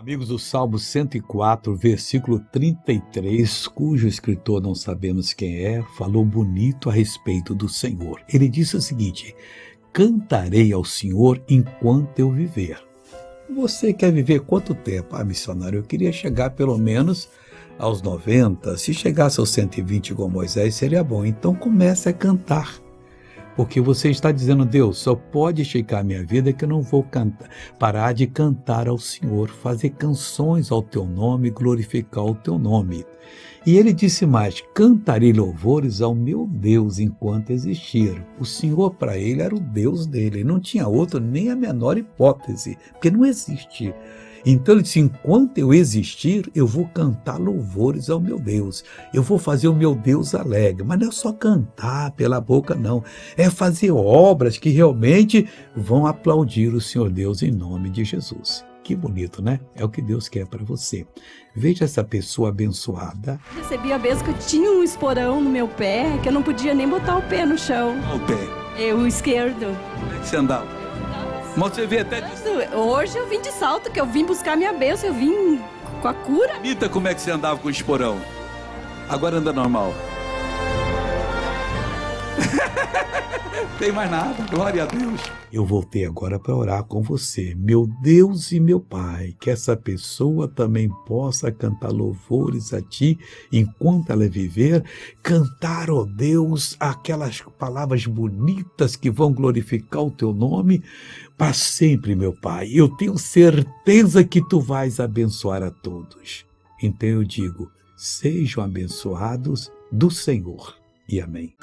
Amigos, o Salmo 104, versículo 33, cujo escritor não sabemos quem é, falou bonito a respeito do Senhor. Ele disse o seguinte: cantarei ao Senhor enquanto eu viver. Você quer viver quanto tempo? Ah, missionário, eu queria chegar pelo menos aos 90. Se chegasse aos 120 igual Moisés, seria bom. Então comece a cantar. Porque você está dizendo: Deus, só pode chegar a minha vida que eu não vou parar de cantar ao Senhor, fazer canções ao teu nome, glorificar o teu nome. E ele disse mais: cantarei louvores ao meu Deus enquanto existir. O Senhor para ele era o Deus dele, não tinha outro, nem a menor hipótese, porque não existe. Então ele disse: enquanto eu existir, eu vou cantar louvores ao meu Deus. Eu vou fazer o meu Deus alegre. Mas não é só cantar pela boca, não. É fazer obras que realmente vão aplaudir o Senhor Deus em nome de Jesus. Que bonito, né? É o que Deus quer para você. Veja essa pessoa abençoada. Recebi a vez que eu tinha um esporão no meu pé, que eu não podia nem botar o pé no chão. O pé? O esquerdo. Como é que você andava? Mas você vê até... Hoje eu vim de salto, que eu vim buscar minha bênção, eu vim com a cura. Mita, como é que você andava com o esporão? Agora anda normal. Tem mais nada, glória a Deus. Eu voltei agora para orar com você, meu Deus e meu Pai, que essa pessoa também possa cantar louvores a Ti enquanto ela viver, cantar, ó Deus, aquelas palavras bonitas que vão glorificar o Teu nome para sempre, meu Pai. Eu tenho certeza que Tu vais abençoar a todos. Então eu digo: sejam abençoados do Senhor. E amém.